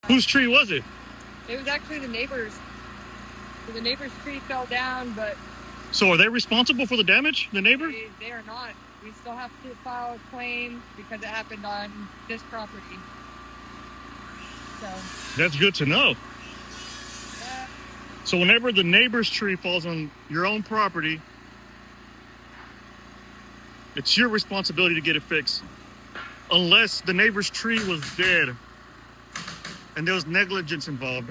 Whose tree was it? It was actually the neighbor's. So the neighbor's tree fell down, but... So are they responsible for the damage, the neighbor? They are not. We still have to file a claim because it happened on this property. So... That's good to know. Yeah. So whenever the neighbor's tree falls on your own property, it's your responsibility to get it fixed. Unless the neighbor's tree was dead and there was negligence involved.